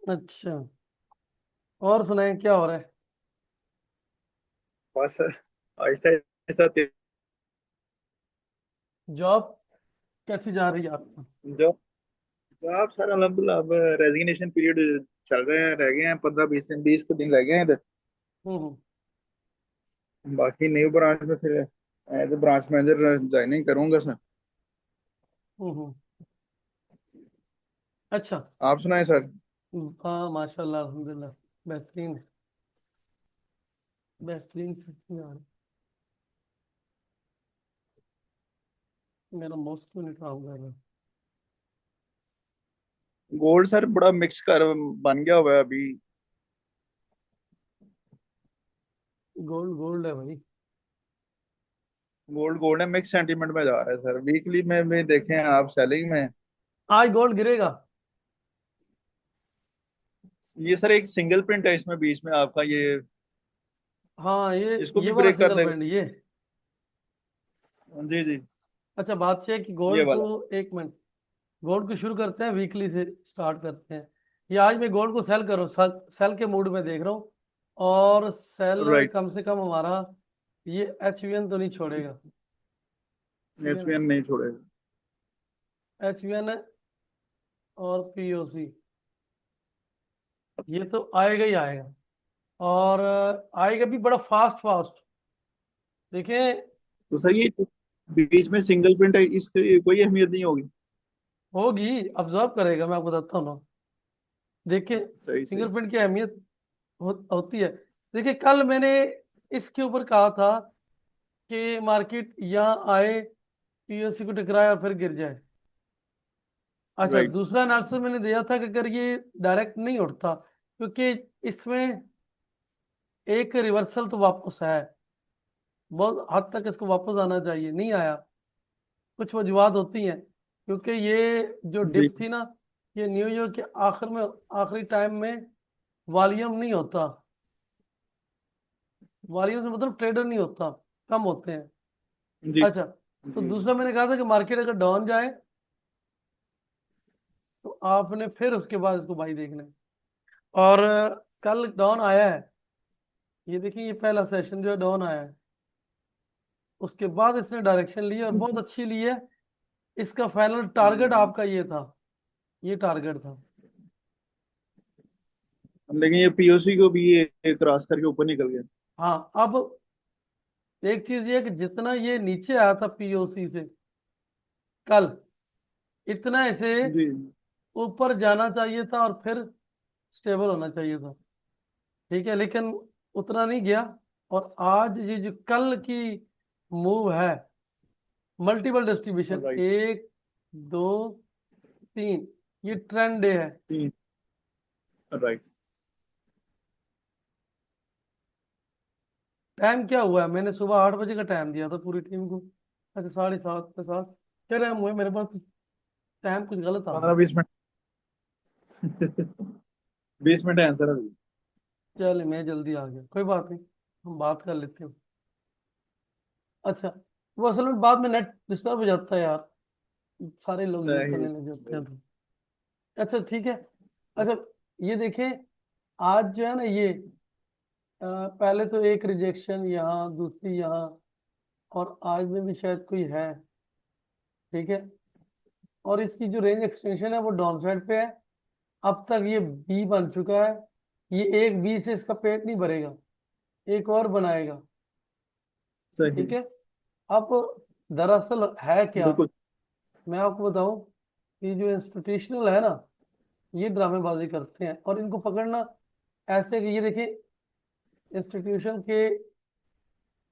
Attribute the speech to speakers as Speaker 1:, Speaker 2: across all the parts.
Speaker 1: अच्छा, और सुनाए क्या हो रहा है?
Speaker 2: बस ऐसा ऐसा
Speaker 1: जॉब कैसी जा रही है आपकी?
Speaker 2: जो जो आप सर अल्हम्दुलिल्लाह अब रेजिग्नेशन पीरियड चल रहे हैं, रह गए हैं 15-20 दिन, 20 दिन रह गए हैं इधर।
Speaker 1: हम्म।
Speaker 2: बाकी न्यू ब्रांच में फिर as a branch manager joining करूंगा सर।
Speaker 1: हम्म। अच्छा।
Speaker 2: आप सुनाए सर।
Speaker 1: हाँ, माशाल्लाह, अल्हम्दुलिल्लाह। बेहतरीन है। बेहतरीन से यार। मेरा माउस क्यों नहीं काम कर रहा?
Speaker 2: गोल्ड सर बड़ा मिक्स कर बन गया हुआ है अभी।
Speaker 1: गोल्ड गोल्ड है भाई।
Speaker 2: गोल्ड गोल्ड है, मिक्स सेंटीमेंट में जा रहा है सर। वीकली में भी देखें आप सेलिंग में।
Speaker 1: आज गोल्ड गिरेगा।
Speaker 2: ये सर एक सिंगल प्रिंट है इसमें बीच में आपका ये,
Speaker 1: हाँ, ये
Speaker 2: इसको भी
Speaker 1: ये वाला
Speaker 2: ब्रेक कर
Speaker 1: सिंगल
Speaker 2: देगा।
Speaker 1: बैंड ये।
Speaker 2: जी जी।
Speaker 1: अच्छा, बात यह है कि
Speaker 2: ये
Speaker 1: गोल्ड को,
Speaker 2: वाला।
Speaker 1: एक मिनट, गोल्ड को शुरू करते हैं, वीकली से स्टार्ट करते हैं। ये आज मैं गोल्ड को सेल करो, सेल के मूड में देख रहा हूँ। और सेल
Speaker 2: राइट।
Speaker 1: कम से कम हमारा ये एच तो नहीं छोड़ेगा। ठीक है ना?
Speaker 2: एसवीएन नहीं छोड़ेगा।
Speaker 1: एच और पीओसी, ये तो आएगा ही आएगा। और आएगा भी बड़ा फास्ट फास्ट। देखिए,
Speaker 2: तो सर ये बीच में सिंगल प्रिंट है, इसकी कोई अहमियत नहीं होगी।
Speaker 1: होगी, ऑब्जर्व करेगा, मैं आपको बताता हूँ ना। देखिए,
Speaker 2: सही सही।
Speaker 1: फिंगरप्रिंट की अहमियत होती है। देखिए, कल मैंने इसके ऊपर कहा था कि मार्केट यहाँ आए, पीओसी को टकराए और फिर गिर जाए। अच्छा,
Speaker 2: राइट।
Speaker 1: दूसरा एनालिसिस मैंने दिया था कि अगर ये डायरेक्ट नहीं उठता, क्योंकि इसमें एक रिवर्सल तो वापस है, बहुत हद तक इसको वापस आना चाहिए, नहीं आया। कुछ वजूहत होती हैं, क्योंकि ये जो
Speaker 2: जी
Speaker 1: डिप थी ना, ये न्यूयॉर्क के आखिर में, आखिरी टाइम में वॉल्यूम नहीं होता। वॉल्यूम से मतलब ट्रेडर नहीं होता, कम होते हैं।
Speaker 2: जी
Speaker 1: अच्छा, तो
Speaker 2: जी।
Speaker 1: दूसरा मैंने कहा था कि मार्केट अगर डाउन जाए तो आपने फिर उसके बाद इसको बाई देखना है। और कल डाउन आया है। ये देखिए, ये पहला सेशन जो है डाउन आया है। उसके बाद इसने डायरेक्शन ली है और बहुत अच्छी ली है। इसका फाइनल टारगेट आपका ये था, ये टारगेट था।
Speaker 2: लेकिन ये पीओसी को भी ये क्रॉस करके ऊपर निकल गया।
Speaker 1: हाँ, अब एक चीज ये है कि जितना ये नीचे आया था पीओसी से कल, इतना इसे
Speaker 2: जी।
Speaker 1: ऊपर जाना चाहिए था और फिर स्टेबल होना चाहिए था। ठीक है, लेकिन उतना नहीं गया। और आज ये जो कल की मूव है, मल्टीपल डिस्ट्रीब्यूशन,
Speaker 2: राइट।
Speaker 1: एक, दो, तीन, ये ट्रेंड डे है।
Speaker 2: तीन। राइट।
Speaker 1: टाइम क्या हुआ है? मैंने सुबह 8 बजे का टाइम दिया था पूरी टीम को। अच्छा, 7:30 के साथ क्या टाइम हुआ है मेरे पास? टाइम कुछ गलत आ गया।
Speaker 2: 15-20 मिनट। 20 मिनट है आंसर अभी।
Speaker 1: चल, मैं जल्दी आ गया, कोई बात नहीं, हम बात कर लेते हैं। अच्छा, वो असल में बाद में नेट डिस्टर्ब हो जाता है यार, सारे लोग यूज
Speaker 2: सही
Speaker 1: करने लग जाते
Speaker 2: सही।
Speaker 1: हैं तो। अच्छा, ठीक है। अच्छा, ये देखें, आज जो है ना ये, पहले तो एक रिजेक्शन यहाँ, दूसरी यहाँ, और आज में भी शायद कोई है। ठीक है, और इसकी जो रेंज एक्सटेंशन है वो डाउन साइड पे है। अब तक ये बी बन चुका है। ये एक बी से इसका पेट नहीं भरेगा, एक और बनाएगा।
Speaker 2: सही।
Speaker 1: ठीक है। अब दरअसल है क्या,
Speaker 2: बिल्कुल।
Speaker 1: मैं आपको बताऊं, कि जो इंस्टीट्यूशनल है ना, ये ड्रामेबाजी करते हैं और इनको पकड़ना ऐसे कि ये देखिए, इंस्टीट्यूशन के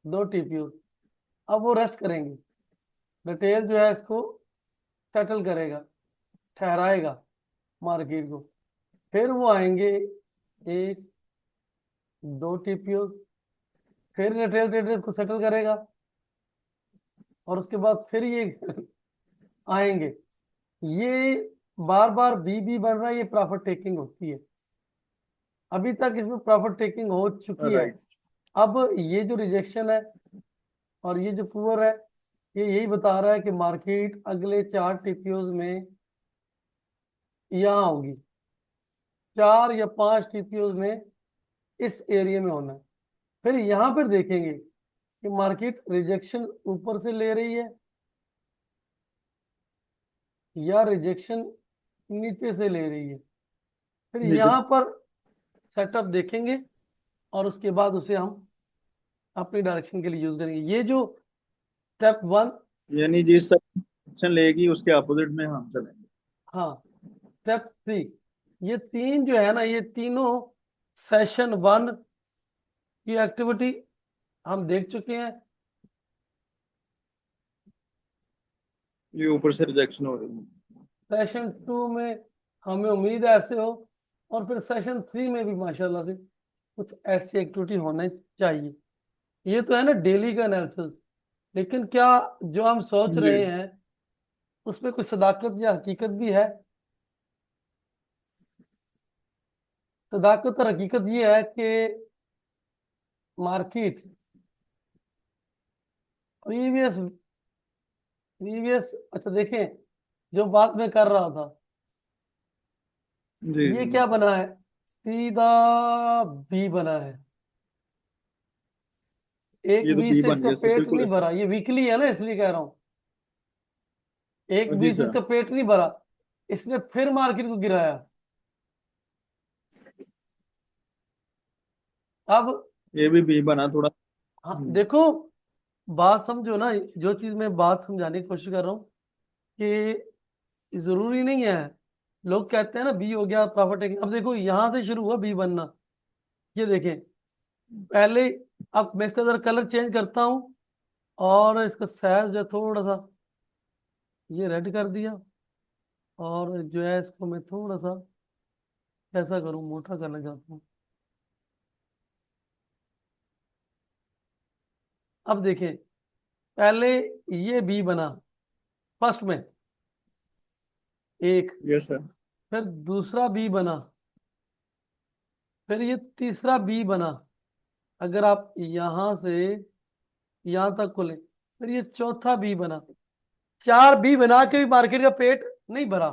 Speaker 1: दो टीपीयू, अब वो रेस्ट करेंगे। डिटेल जो है इसको सेटल करेगा, ठहराएगा मार्केट को। फिर वो आएंगे, एक, दो टीपीयू, फिर रिटेल ट्रेडर्स को सेटल करेगा, और उसके बाद फिर ये आएंगे। ये बार बार बी बी बन रहा है, ये प्रॉफिट टेकिंग होती है। अभी तक इसमें प्रॉफिट टेकिंग हो चुकी है।
Speaker 2: राइट।
Speaker 1: अब ये जो रिजेक्शन है और ये जो पुअर है, ये यही बता रहा है कि मार्केट अगले 4 टीपीओज में यहाँ होगी। 4 या 5 टीपीओ ने इस एरिया में होना है। फिर यहां पर देखेंगे कि मार्केट रिजेक्शन ऊपर से ले रही है या रिजेक्शन नीचे से ले रही है। फिर
Speaker 2: नीचे।
Speaker 1: यहां पर सेटअप देखेंगे और उसके बाद उसे हम अपनी डायरेक्शन के लिए यूज करेंगे। ये जो स्टेप 1,
Speaker 2: यानी जिस सेक्शन लेगी उसके अपोजिट में हम चलेंगे।
Speaker 1: हाँ, स्टेप 3, ये तीन जो है ना, ये तीनों सेशन 1 की एक्टिविटी हम देख चुके हैं।
Speaker 2: ये ऊपर से रिजेक्शन हो रही है।
Speaker 1: सेशन 2 में हमें उम्मीद है ऐसे हो, और फिर सेशन 3 में भी माशाल्लाह से कुछ ऐसी एक्टिविटी होना चाहिए। ये तो है ना डेली का एनालिसिस, लेकिन क्या जो हम सोच
Speaker 2: जी।
Speaker 1: रहे हैं उसमें कुछ सदाकत या हकीकत भी है? सदाकत और हकीकत ये है कि मार्केट प्रीवियस प्रीवियस, अच्छा देखें, जो बात मैं कर रहा था,
Speaker 2: जी
Speaker 1: ये
Speaker 2: जी।
Speaker 1: क्या बना है? सीधा बी बना है। एक
Speaker 2: ये तो
Speaker 1: बी
Speaker 2: बी
Speaker 1: से
Speaker 2: बन
Speaker 1: इसका
Speaker 2: गया सर,
Speaker 1: पेट
Speaker 2: बिल्कुल
Speaker 1: नहीं
Speaker 2: ऐसा।
Speaker 1: भरा, ये वीकली है ना इसलिए कह रहा हूं। एक
Speaker 2: जी
Speaker 1: बी से
Speaker 2: सर।
Speaker 1: इसका पेट नहीं भरा, इसने फिर मार्केट को गिराया। अब
Speaker 2: ये भी बी बना थोड़ा।
Speaker 1: हाँ देखो, बात समझो ना, जो चीज मैं बात समझाने की कोशिश कर रहा हूँ कि जरूरी नहीं है। लोग कहते हैं ना बी हो गया प्रॉफिट टेकिंग। अब देखो यहां से शुरू हुआ बी बनना, ये देखें पहले। अब मैं इसका जरा कलर चेंज करता हूँ और इसका साइज जो है थोड़ा सा ये रेड कर दिया, और जो है इसको मैं थोड़ा सा कैसा करूँ, मोटा करना चाहता हूँ। अब देखें, पहले ये बी बना फर्स्ट में एक,
Speaker 2: यस सर।
Speaker 1: फिर दूसरा बी बना, फिर ये तीसरा बी बना। अगर आप यहां से यहां तक खोलें, फिर ये चौथा बी बना। 4 बी बना के भी मार्केट का पेट नहीं भरा।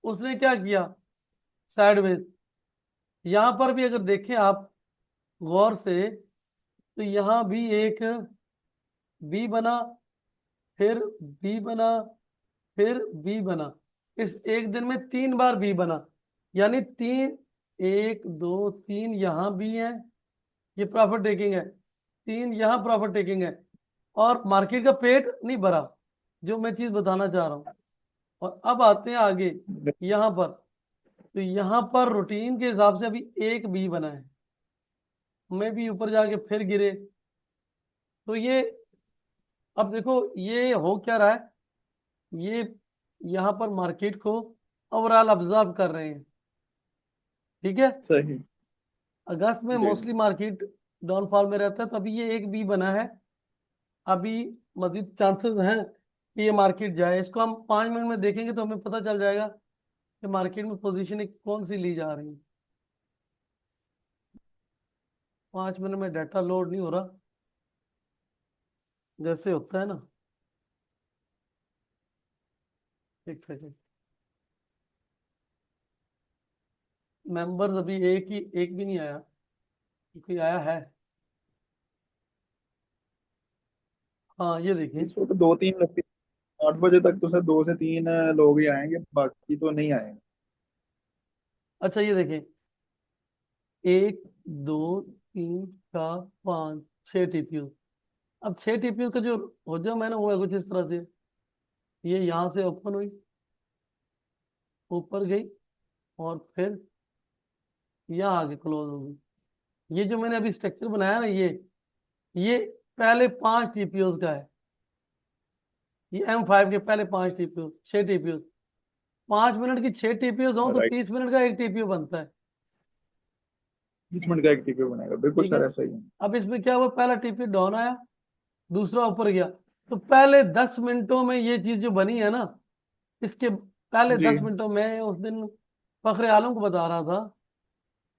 Speaker 1: उसने क्या किया? साइडवेज। यहां पर भी अगर देखें आप गौर से, तो यहां भी एक बी बना, फिर बी बना, फिर बी बना। इस एक दिन में 3 बार बी बना, यानी तीन, 1 2 3 यहाँ बी है, ये प्रॉफिट टेकिंग है। 3 यहाँ प्रॉफिट टेकिंग है, और मार्केट का पेट नहीं भरा, जो मैं चीज बताना चाह रहा हूँ। और अब आते हैं आगे यहाँ पर। तो यहाँ पर रूटीन के हिसाब से अभी एक बी बना है, मैं भी ऊपर जाके फिर गिरे। तो ये, अब देखो ये हो क्या रहा है, ये यहाँ पर मार्केट को ओवरऑल ऑब्जर्व कर रहे हैं। ठीक है,
Speaker 2: सही।
Speaker 1: अगस्त में
Speaker 2: जी।
Speaker 1: मोस्टली मार्केट डाउनफॉल में रहता है, तो अभी ये एक बी बना है। अभी मजीद चांसेस हैं कि ये मार्केट जाए। इसको हम 5 मिनट में देखेंगे तो हमें पता चल जाएगा कि मार्केट में पोजीशन कौन सी ली जा रही है। 5 मिनट में डाटा लोड नहीं हो रहा जैसे होता है ना। एक सेकेंड, मेंबर्स अभी एक भी नहीं आया, कोई आया है? हाँ ये देखिए।
Speaker 2: इस वक्त दो तीन लगती। 8 बजे तक तो सर 2 से 3 लोग ही आएंगे, बाकी तो नहीं आएंगे।
Speaker 1: अच्छा ये देखिए, 1 2 3 4 5 6 टीपीयू। अब 6 टीपीयू का जो हो जाए मैंने वो है कुछ इस तरह से, ये यहाँ से ओपन हुई, ऊपर गई, और फिर यहाँ आगे क्लोज हो गई। ये जो मैंने अभी स्ट्रक्चर बनाया ना, ये पहले 5 टीपीयू का है। ये M5 के पहले 5 टीपीयू, 6 टीपीयू। 5 मिनट की 6 टीपीयू हो तो
Speaker 2: राइट।
Speaker 1: 30 मिनट का एक टीपीयू बनता है।
Speaker 2: 20 मिनट का एक टीपीओ बनेगा, बिल्कुल
Speaker 1: ठीक है,
Speaker 2: सर ऐसा ही है।
Speaker 1: अब इसमें क्या हुआ, पहला टीपीयू डाउन आया, दूसरा ऊपर गया। तो पहले 10 मिनटों में ये चीज जो बनी है ना, इसके पहले
Speaker 2: जी।
Speaker 1: 10 मिनटों में उस दिन फखरे आलम को बता रहा था,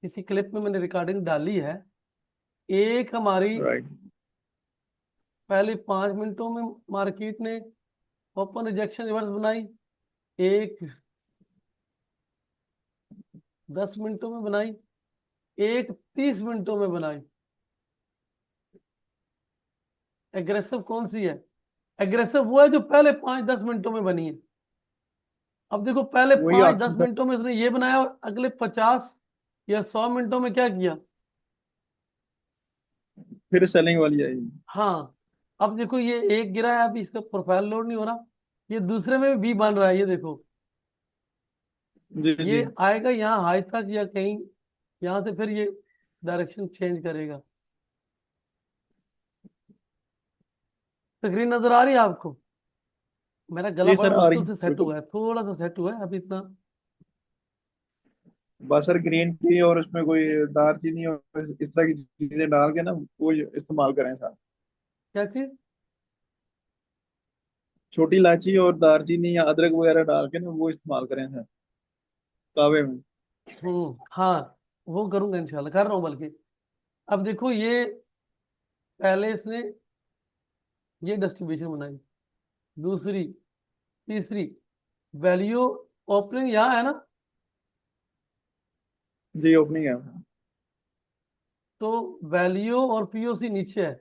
Speaker 1: किसी क्लिप में मैंने रिकॉर्डिंग डाली है। एक हमारी
Speaker 2: राइट।
Speaker 1: पहले 5 मिनटों में मार्केट ने ओपन रिजेक्शन रिवर्स बनाई, एक 10 मिनटों में बनाई, एक 30 मिनटों में बनाई। एग्रेसिव कौन सी है? एग्रेसिव वो है जो पहले 5-10 मिनटों में बनी है। अब देखो, पहले
Speaker 2: वही
Speaker 1: पांच
Speaker 2: ऑप्शन
Speaker 1: दस
Speaker 2: सर।
Speaker 1: मिनटों में उसने ये बनाया और अगले 50 या 100 मिनटों में क्या किया?
Speaker 2: फिर सेलिंग वाली आएगी।
Speaker 1: हाँ। अब देखो, ये एक गिरा है, अभी इसका प्रोफाइल लोड नहीं हो रहा। ये दूसरे में भी बन रहा है, ये देखो।
Speaker 2: जी
Speaker 1: ये
Speaker 2: जी।
Speaker 1: आएगा यहाँ हाई तक या कहीं, यहाँ से फिर ये डायरेक्शन चेंज करेगा। स्क्रीन नजर आ रही है आपको? मेरा गला
Speaker 2: जी
Speaker 1: बड़ा
Speaker 2: सर, आ रही
Speaker 1: मुश्किल
Speaker 2: है
Speaker 1: से सेट
Speaker 2: बिल्कुल।
Speaker 1: हुआ है, थोड़ा सा सेट हुआ है अभी इतना।
Speaker 2: बस सर ग्रीन टी और उसमें कोई दालचीनी और इस तरह की चीजें डाल के ना वो इस्तेमाल करें सर।
Speaker 1: क्या चीज?
Speaker 2: छोटी इलायची और दालचीनी या अदरक वगैरह डाल के ना वो इस्तेमाल करें सर कावे में।
Speaker 1: हाँ, वो करूंगा इंशाल्लाह, कर रहा हूँ बल्कि। अब देखो, ये पहले इसने ये डिस्ट्रीब्यूशन बनाई, दूसरी, तीसरी, वैल्यू ओपनिंग यहाँ है ना,
Speaker 2: जी ओपनिंग है।
Speaker 1: तो वैल्यू और पीओसी नीचे है।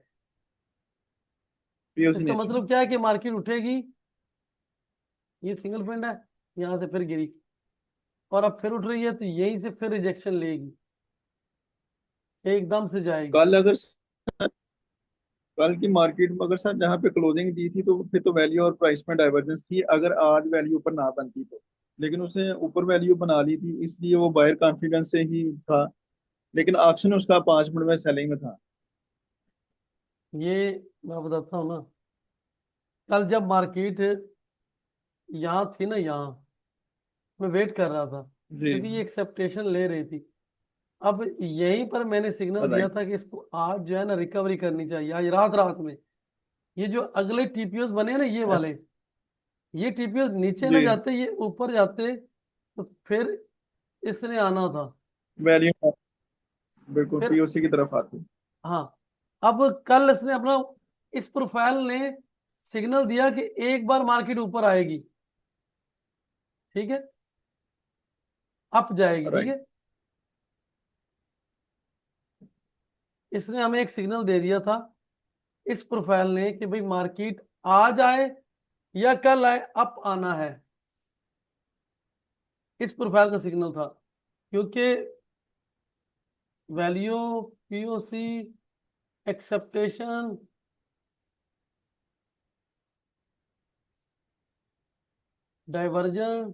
Speaker 2: पीओसी
Speaker 1: इसका
Speaker 2: नीचे।
Speaker 1: मतलब क्या है कि मार्केट उठेगी। ये सिंगल पॉइंट है, यहाँ से फिर गिरी, और अब फिर उठ रही है, तो यहीं से फिर रिजेक्शन लेगी, एकदम से जाएगी।
Speaker 2: कल अगर कल की मार्केट में अगर सर जहाँ पे क्लोजिंग दी थी तो फिर तो वैल्यू और प्राइस में डाइवर्जेंस थी, अगर आज वैल्यू ऊपर ना बनती तो। लेकिन उसने ऊपर वैल्यू बना ली थी इसलिए वो बायर कॉन्फिडेंस से ही था। लेकिन ऑप्शन उसका 5 मिनट में सेलिंग में था।
Speaker 1: ये मैं बताता हूँ ना, कल जब मार्केट यहाँ थी ना, यहाँ मैं वेट कर रहा था,
Speaker 2: जी।
Speaker 1: क्योंकि ये एक्सेप्टेशन ले रही थी। अब यहीं पर मैंने सिग्नल दिया
Speaker 2: राइट।
Speaker 1: था कि इसको आज जो है ना रिकवरी करनी चाहिए, आज रात रात में। ये जो अगले टीपीओस बने हैं ना, ये वाले, ये टीपीओस नीचे ना
Speaker 2: जी।
Speaker 1: जाते, ये ऊपर जाते, तो फिर इसने आना था।
Speaker 2: वैल्यू बिल्कुल
Speaker 1: फिर,
Speaker 2: पीओसी की तरफ आती।
Speaker 1: हाँ, अब कल इसने अपना, इस प्रोफाइल ने सिग्नल दिया कि एक बार मार्केट ऊपर आएगी, ठीक है, अप जाएगी, ठीक
Speaker 2: राइट।
Speaker 1: है। इसने हमें एक सिग्नल दे दिया था, इस प्रोफाइल ने, कि भाई मार्केट आज आए या कल आए, अप आना है। इस प्रोफाइल का सिग्नल था, क्योंकि वैल्यू, पीओसी, एक्सेप्टेशन, डाइवर्जन,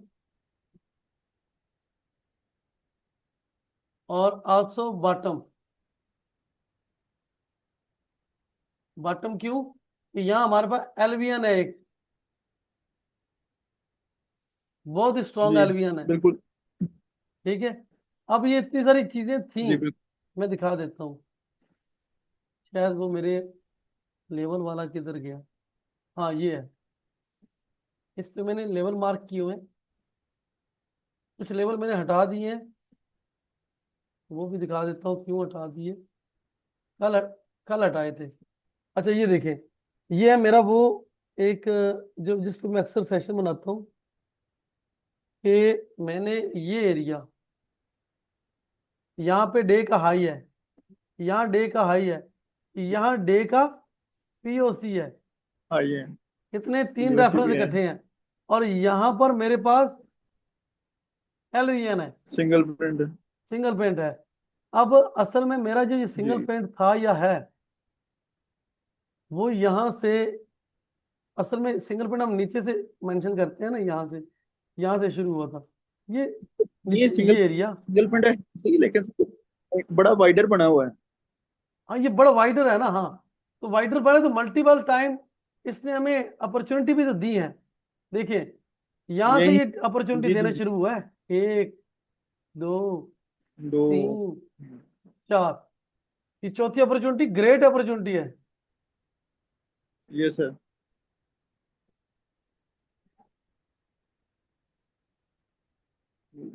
Speaker 1: और आल्सो बॉटम। बॉटम क्यों? कि यहाँ हमारे पास एलवीएन है एक, बहुत स्ट्रॉन्ग
Speaker 2: जी
Speaker 1: एलवीएन है,
Speaker 2: बिल्कुल।
Speaker 1: ठीक है। अब ये इतनी सारी चीजें थी,
Speaker 2: जी बिल्कुल।
Speaker 1: मैं दिखा देता हूँ। शायद वो मेरे लेवल वाला किधर गया? हाँ, ये है। इस पे मैंने लेवल मार्क किए हुए हैं, कुछ लेवल मैंने हटा दिए हैं, वो भी दिखा देता हूँ क्यों हटा दिए। कल कल हटाए थे। अच्छा, ये देखें, ये है मेरा वो एक, जो जिस पे मैं अक्सर सेशन बनाता हूँ, कि मैंने ये एरिया, यहाँ पे डे का हाई है, यहाँ डे का हाई है, यहाँ डे का पीओसी है।
Speaker 2: आइए।
Speaker 1: कितने? तीन
Speaker 2: पीओसी
Speaker 1: रेफरेंस
Speaker 2: भी है।
Speaker 1: इकट्ठे हैं, और यहाँ पर मेरे पास एलवीएन है,
Speaker 2: सिंगल प्रिंट।
Speaker 1: सिंगल पेंट है। अब असल में मेरा जो ये सिंगल
Speaker 2: जी।
Speaker 1: पेंट था या है, वो यहाँ से, असल में सिंगल पेंट हम नीचे से मेंशन करते हैं ना, यहाँ से शुरू हुआ था ये,
Speaker 2: ये
Speaker 1: नीचे
Speaker 2: सिंगल
Speaker 1: ये एरिया।
Speaker 2: सिंगल प्रिंट है सही, लेकिन एक बड़ा वाइडर बना हुआ है।
Speaker 1: हाँ, ये बड़ा वाइडर है ना, हाँ। तो वाइडर बना तो मल्टीपल टाइम इसने हमें अपॉर्चुनिटी भी तो दी है। देखिए, यहां से
Speaker 2: यही।
Speaker 1: ये अपॉर्चुनिटी
Speaker 2: जी जी
Speaker 1: देना
Speaker 2: जी।
Speaker 1: शुरू हुआ है, एक, दो,
Speaker 2: दो।
Speaker 1: तीन, चार। ये चौथी अपॉर्चुनिटी ग्रेट अपॉर्चुनिटी है।
Speaker 2: ये सर।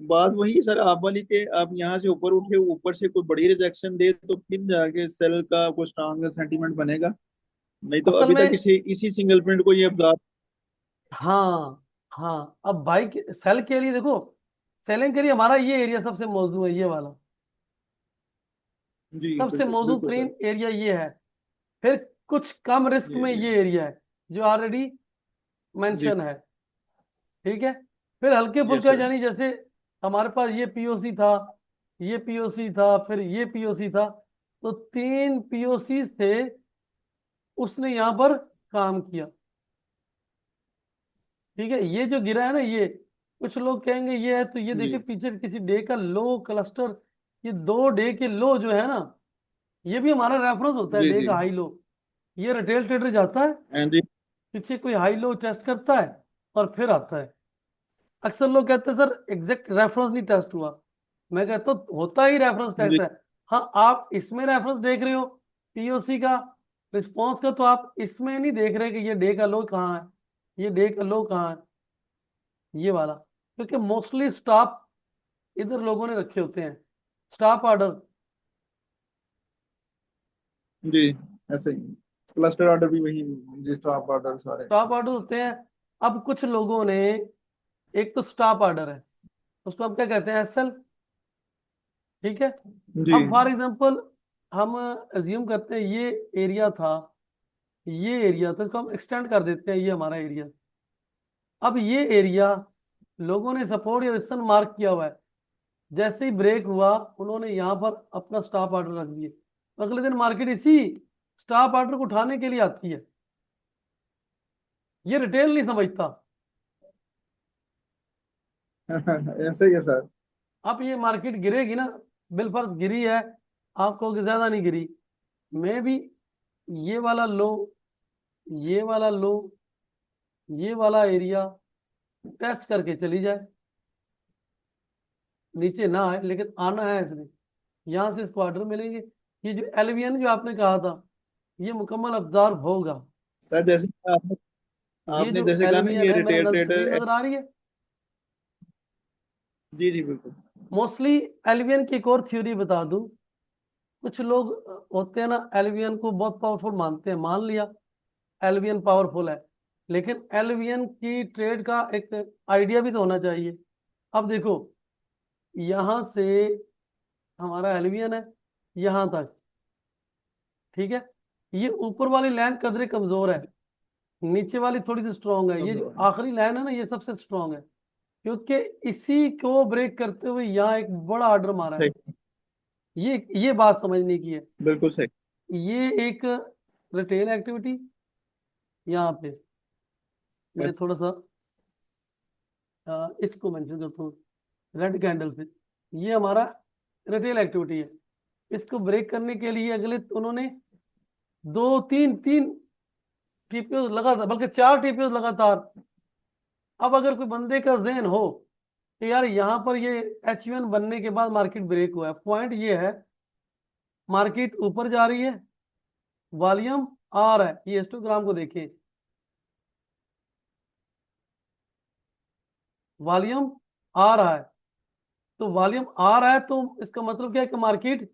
Speaker 2: बात वही सर आप वाली के, आप यहाँ से ऊपर उठे ऊपर से कोई बड़ी रिजेक्शन दे तो फिर जाके सेल का कोई स्ट्रांग सेंटीमेंट बनेगा। नहीं तो
Speaker 1: असल
Speaker 2: अभी
Speaker 1: में,
Speaker 2: तक इसी सिंगल प्रिंट को ये अवतार।
Speaker 1: हाँ हाँ, अब बाइक सेल के लिए देखो, सेलिंग करिए, हमारा ये एरिया सबसे मौजूद है, ये वाला
Speaker 2: जी
Speaker 1: सबसे
Speaker 2: बिल्कुल
Speaker 1: मौजूद
Speaker 2: बिल्कुल
Speaker 1: तरीन
Speaker 2: सर।
Speaker 1: एरिया ये है। फिर कुछ कम रिस्क
Speaker 2: ये
Speaker 1: में
Speaker 2: एरिया।
Speaker 1: ये एरिया है जो ऑलरेडी
Speaker 2: जी।
Speaker 1: मेंशन है। ठीक है। फिर हल्के
Speaker 2: यस
Speaker 1: फुल्का
Speaker 2: सर।
Speaker 1: यानी जैसे हमारे पास ये पीओसी था, ये पीओसी था, फिर ये पीओसी था, तो 3 पीओसी थे, उसने यहां पर काम किया। ठीक है। ये जो गिरा है ना, ये कुछ लोग कहेंगे ये है, तो ये देखिए
Speaker 2: जी
Speaker 1: पीछे किसी डे का लो क्लस्टर, ये 2 डे के लो जो है ना, ये भी हमारा रेफरेंस होता है
Speaker 2: जी
Speaker 1: डे
Speaker 2: जी।
Speaker 1: का हाई लो। ये रिटेल ट्रेडर जाता है,
Speaker 2: एंड जी।
Speaker 1: पीछे कोई हाई लो टेस्ट करता है और फिर आता है। अक्सर लोग कहते हैं सर एग्जैक्ट रेफरेंस नहीं टेस्ट हुआ। मैं कहता हूँ होता ही रेफरेंस टेस्ट
Speaker 2: जी
Speaker 1: है। हाँ, आप इसमें रेफरेंस देख रहे हो पीओसी का, रिस्पॉन्स का, तो आप इसमें नहीं देख रहे कि ये डे का लो कहाँ है, ये डे का लो कहाँ है, ये वाला। क्योंकि मोस्टली स्टॉप इधर लोगों ने रखे होते हैं, स्टॉप ऑर्डर।
Speaker 2: जी। ऐसे ही क्लस्टर ऑर्डर भी वही, जी स्टॉप ऑर्डर सारे।
Speaker 1: स्टॉप ऑर्डर होते हैं। अब कुछ लोगों ने, एक तो स्टॉप ऑर्डर है, उसको हम क्या कहते हैं, एसएल। ठीक है।
Speaker 2: जी
Speaker 1: अब फॉर एग्जांपल हम अज्यूम करते हैं ये एरिया था, ये एरिया था, इसको हम एक्सटेंड कर देते हैं, ये हमारा एरिया। अब ये एरिया लोगों ने सपोर्ट या रेजिस्टेंस मार्क किया हुआ है, जैसे ही ब्रेक हुआ उन्होंने यहाँ पर अपना स्टॉप ऑर्डर रख दिए, तो अगले दिन मार्केट इसी स्टॉप ऑर्डर को उठाने के लिए आती है। ये रिटेल नहीं समझता।
Speaker 2: ऐसे ही है सर।
Speaker 1: अब ये मार्केट गिरेगी ना, बिलफर्ज गिरी है, आप कहोगे ज्यादा नहीं गिरी, मैं भी ये वाला लो, ये वाला लो, ये वाला एरिया टेस्ट करके चली जाए, नीचे ना आए, लेकिन आना है इसने, यहां से इसको ऑर्डर मिलेंगे। ये जो एलवीएन जो आपने कहा था, ये मुकम्मल अब्जॉर्ब होगा।
Speaker 2: सर जैसे आपने
Speaker 1: ये
Speaker 2: आपने
Speaker 1: जो
Speaker 2: जैसे कहा ना
Speaker 1: एलवीएन
Speaker 2: ये
Speaker 1: है, मेरा
Speaker 2: रिटेल
Speaker 1: स्क्रीन
Speaker 2: ट्रेडर।
Speaker 1: नजर आ रही है।
Speaker 2: जी जी बिल्कुल।
Speaker 1: मोस्टली एलवीएन की एक और थ्योरी बता दूं, कुछ लोग होते हैं ना एलवीएन को बहुत पावरफुल मानते हैं, मान लिया एलवीएन पावरफुल है, लेकिन एलवीएन की ट्रेड का एक आइडिया भी तो होना चाहिए। अब देखो, यहां से हमारा एलवीएन है यहां तक, ठीक है, ये ऊपर वाली लाइन कदरे कमजोर है, नीचे वाली थोड़ी सी स्ट्रांग है, ये जो
Speaker 2: कमजोर।
Speaker 1: आखिरी लाइन है ना ये सबसे स्ट्रांग है, क्योंकि इसी को ब्रेक करते हुए यहाँ एक बड़ा ऑर्डर मारा है।
Speaker 2: सही।
Speaker 1: ये बात समझने की है।
Speaker 2: बिल्कुल सही।
Speaker 1: ये एक रिटेल एक्टिविटी, यहाँ पे मैं थोड़ा सा इसको मेंशन करता हूँ रेड कैंडल से, ये हमारा रिटेल एक्टिविटी है। इसको ब्रेक करने के लिए अगले उन्होंने दो तीन तीन टीपीओ लगातार, बल्कि 4 टीपीओ लगातार। अब अगर कोई बंदे का जहन हो कि यार यहाँ पर ये H1 बनने के बाद मार्केट ब्रेक हुआ है, पॉइंट ये है, मार्केट ऊपर जा रही है, वॉल्यूम आ रहा है, ये हिस्टोग्राम को देखें, वॉल्यूम आ रहा है, तो वॉल्यूम आ रहा है तो इसका मतलब क्या है कि मार्केट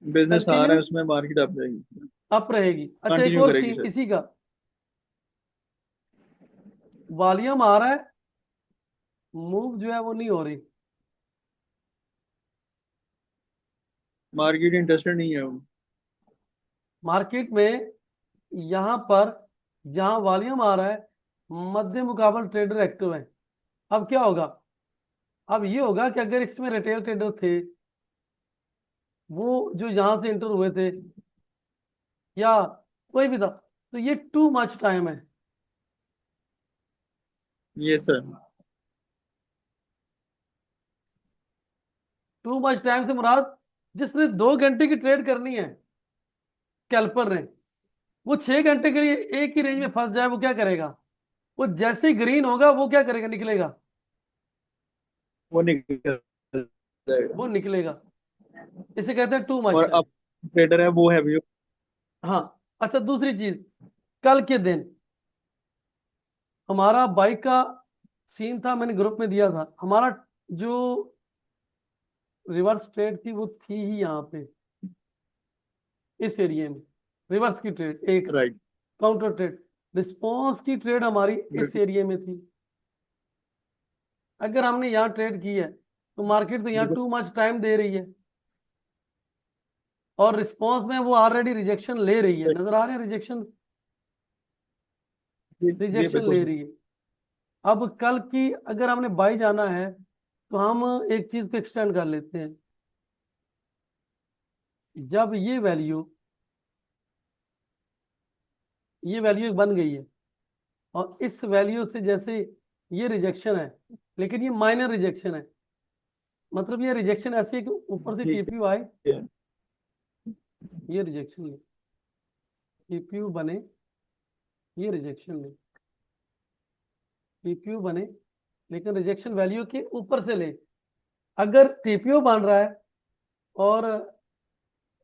Speaker 2: बिजनेस आ रहा
Speaker 1: कंटिन्यू
Speaker 2: है उसमें मार्केट अप जाएगी।
Speaker 1: अप रहेगी। अच्छा, एक
Speaker 2: कंटिन्यू
Speaker 1: और
Speaker 2: करेगी
Speaker 1: सीन
Speaker 2: सर।
Speaker 1: इसी का, वॉल्यूम आ रहा है, मूव जो है वो नहीं हो रही,
Speaker 2: मार्केट इंटरेस्टेड नहीं है वो।
Speaker 1: मार्केट में यहाँ पर जहाँ वॉल्यूम आ रहा है, मध्य मुकाबल ट्रेडर एक्टिव है। अब क्या होगा, अब ये होगा कि अगर इसमें रिटेल ट्रेडर थे, वो जो यहाँ से इंटर हुए थे या कोई भी था, तो ये टू मच टाइम है।
Speaker 2: ये सर।
Speaker 1: टू मच टाइम से मुराद, जिसने 2 घंटे की ट्रेड करनी है कैल्पर ने, वो 6 घंटे के लिए एक ही रेंज में फंस जाए, वो क्या करेगा, वो जैसे ही ग्रीन होगा वो क्या करेगा, निकलेगा,
Speaker 2: वो निकल
Speaker 1: वो
Speaker 2: जाएगा।
Speaker 1: निकलेगा। इसे कहते हैं टू मच
Speaker 2: और
Speaker 1: टाइम।
Speaker 2: अब ट्रेडर है वो है भी।
Speaker 1: हाँ। अच्छा, दूसरी चीज, कल के दिन हमारा बाइक का सीन था, मैंने ग्रुप में दिया था, हमारा जो रिवर्स ट्रेड थी वो थी ही यहाँ पे, इस एरिया में, रिवर्स की ट्रेड एक,
Speaker 2: राइट।
Speaker 1: काउंटर ट्रेड, रिस्पॉन्स की ट्रेड हमारी इस
Speaker 2: बिल्कुल।
Speaker 1: एरिया में थी। अगर हमने यहाँ ट्रेड की है तो मार्केट तो यहाँ
Speaker 2: देखो
Speaker 1: टू मच टाइम दे रही है, और रिस्पॉन्स में वो ऑलरेडी रिजेक्शन ले रही है,
Speaker 2: सही,
Speaker 1: नजर आ रहे हैं रिजेक्शन,
Speaker 2: ये
Speaker 1: रिजेक्शन
Speaker 2: बिल्कुल
Speaker 1: ले
Speaker 2: सही।
Speaker 1: रही है। अब कल की अगर हमने बाई जाना है तो हम एक चीज को एक्सटेंड कर लेते हैं। जब ये वैल्यू बन गई है, और इस वैल्यू से जैसे ये रिजेक्शन है, लेकिन ये माइनर रिजेक्शन है, मतलब ये रिजेक्शन ऐसे है कि ऊपर से
Speaker 2: ठीक
Speaker 1: टीपीयू आए,
Speaker 2: है।
Speaker 1: ये रिजेक्शन ले, टीपीयू बने, ये रिजेक्शन ले, टीपीयू बने, लेकिन रिजेक्शन वैल्यू के ऊपर से ले। अगर टीपीयू बन रहा है और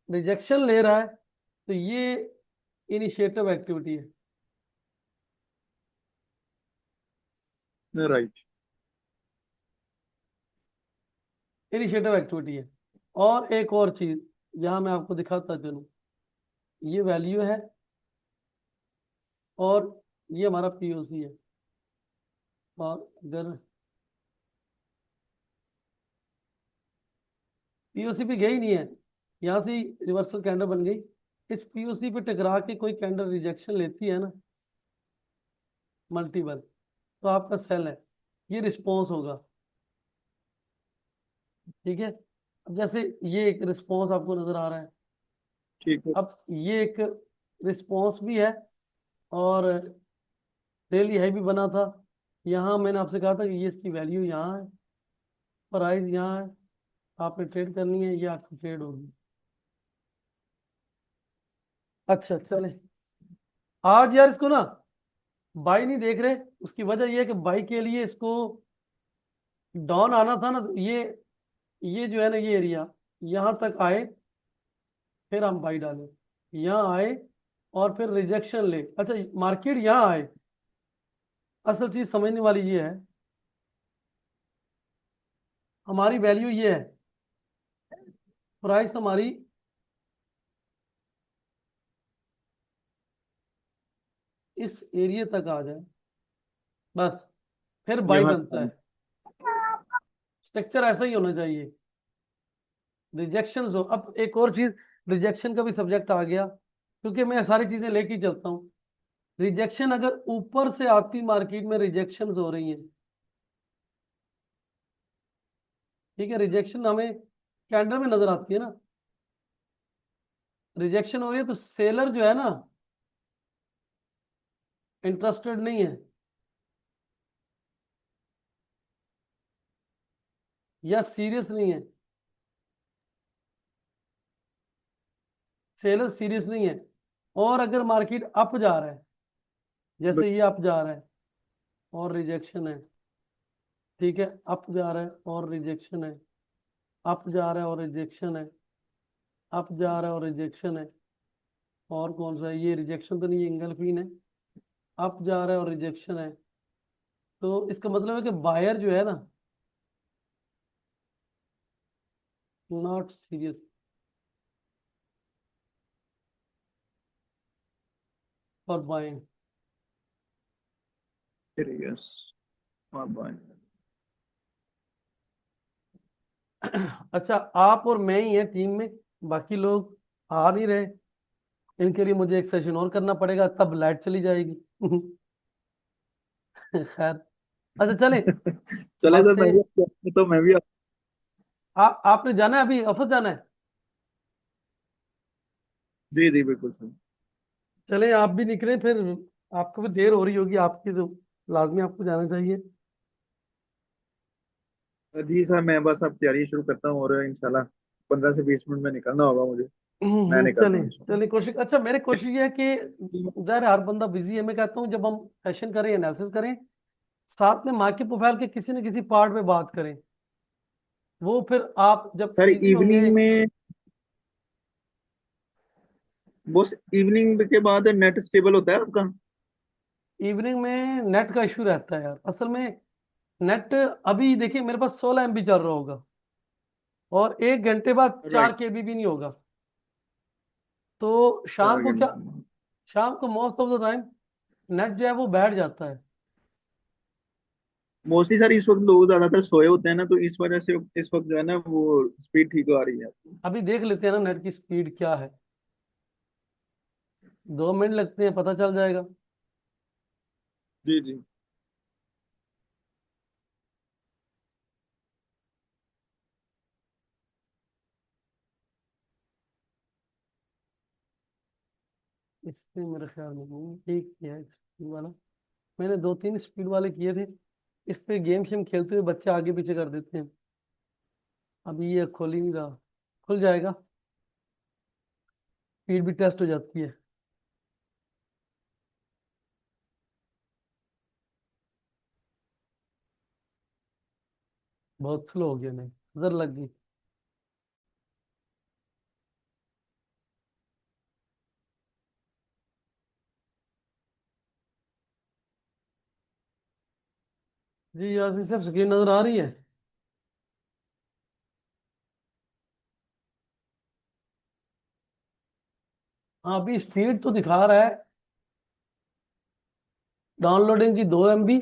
Speaker 1: रिजेक्शन ले रहा है तो ये इनिशिएटिव एक्टिविटी है।
Speaker 2: राइट।
Speaker 1: इनिशिएटिव एक्टिविटी है। और एक और चीज यहाँ मैं आपको दिखाता चलूं, ये वैल्यू है और ये हमारा पीओसी है, और अगर पीओसी पे गई नहीं है, यहाँ से रिवर्सल कैंडल बन गई, इस पीओसी पे टकरा के कोई कैंडल रिजेक्शन लेती है ना, मल्टीपल, तो आपका सेल है, ये रिस्पॉन्स होगा। ठीक है, अब जैसे ये एक रिस्पॉन्स आपको नजर आ रहा है,
Speaker 2: ठीक है।
Speaker 1: अब ये एक रिस्पॉन्स भी है, और डेली हाई भी बना था। यहाँ मैंने आपसे कहा था कि ये इसकी वैल्यू यहाँ है, प्राइस यहाँ है, आपने ट्रेड करनी है, ये आपकी ट्रेड होगी। अच्छा चले, आज यार इसको ना बाई नहीं देख रहे, उसकी वजह ये है कि बाई के लिए इसको डाउन आना था ना, तो ये जो है ना, ये एरिया यहाँ तक आए, फिर हम बाई डालें, यहाँ आए और फिर रिजेक्शन ले। अच्छा, मार्केट यहाँ आए, असल चीज समझने वाली ये है, हमारी वैल्यू ये है, प्राइस हमारी इस एरिया तक आ जाए, बस फिर बाई
Speaker 2: यहाँ
Speaker 1: बनता है। स्ट्रक्चर ऐसा ही होना चाहिए, रिजेक्शन हो। अब एक और चीज, रिजेक्शन का भी सब्जेक्ट आ गया, क्योंकि मैं सारी चीजें लेके ही चलता हूँ। रिजेक्शन अगर ऊपर से आती, मार्केट में रिजेक्शन हो रही है, ठीक है, रिजेक्शन हमें कैंडल में नजर आती है ना, रिजेक्शन हो रही है तो सेलर जो है ना, इंटरेस्टेड नहीं है, या सीरियस नहीं है, सेलर सीरियस नहीं है। और अगर मार्केट अप जा रहा है, जैसे ये अप जा रहा है और रिजेक्शन है, ठीक है, अप जा रहा है और रिजेक्शन है, अप जा रहा है और रिजेक्शन है, अप जा रहा है और रिजेक्शन है, और कौन सा है, ये रिजेक्शन तो नहीं, एंगल्फिन है, अप जा रहा है और रिजेक्शन है, तो इसका मतलब है कि बायर जो है ना, not serious for buying.
Speaker 2: Yes. हाँ बाय।
Speaker 1: अच्छा, आप और मैं ही हैं टीम में, बाकी लोग आ नहीं रहे, इनके लिए मुझे एक सेशन और करना पड़ेगा, तब लाइट चली जाएगी। खैर, अच्छा चले,
Speaker 2: चले सर,
Speaker 1: बातें,
Speaker 2: मैं भी
Speaker 1: आपने जाना है, अभी ऑफिस जाना है?
Speaker 2: जी जी बिल्कुल सर।
Speaker 1: चले, आप भी निकले फिर, आपको भी देर हो रही होगी आपकी, तो लाजमी आपको जाना चाहिए।
Speaker 2: जी सर, मैं बस अब तैयारी शुरू करता हूँ और इंशाल्लाह 15 से 20 मिनट में निकलना होगा मुझे। मैं निकलता
Speaker 1: चले
Speaker 2: हूँ इंशाल्लाह।
Speaker 1: चले, कोशिश, अच्छा मेरी कोशिश ये है कि ज़ाहिर है हर बंदा बिजी है, मैं कहता हूँ जब हम सेशन करें, एनालिसिस करें, साथ में मार्केट प्रोफाइल के किसी न किसी पार्ट में बात करें, वो फिर आप जब
Speaker 2: सर
Speaker 1: बिजी होंगे।
Speaker 2: इवनिंग में, बस इवनिंग के बाद नेट स्टेबल होता है आपका?
Speaker 1: इवनिंग में नेट का इशू रहता है यार, असल में नेट, अभी देखिए मेरे पास 16 MB चल रहा होगा, और 1 घंटे बाद चार
Speaker 2: राइट।
Speaker 1: केबी भी नहीं होगा, तो शाम
Speaker 2: चार
Speaker 1: को क्या,
Speaker 2: घंटे
Speaker 1: शाम को most of the time net जो है वो बैठ जाता है।
Speaker 2: मोस्टली सर इस वक्त लोग ज्यादातर सोए होते हैं ना, तो इस वजह से इस वक्त जो है ना वो स्पीड ठीक आ रही है।
Speaker 1: अभी देख लेते हैं ना नेट की स्पीड क्या है, 2 मिनट लगते हैं, पता चल जाएगा।
Speaker 2: जी जी।
Speaker 1: इसमें मेरे ख्याल में नहीं, एक किया है स्पीड वाला, मैंने 2-3 स्पीड वाले किए थे। इस पे गेम शेम खेलते हुए बच्चे आगे पीछे कर देते हैं। अभी ये खुल ही नहीं रहा, खुल जाएगा, स्पीड भी टेस्ट हो जाती है। बहुत स्लो हो गया, नहीं नजर लग गई। जी यार सिर्फ स्क्रीन नजर आ रही है। हाँ अभी स्पीड तो दिखा रहा है, डाउनलोडिंग की 2 MB,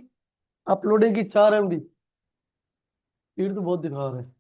Speaker 1: अपलोडिंग की 4 MB, स्पीड तो बहुत दिखा रहा है।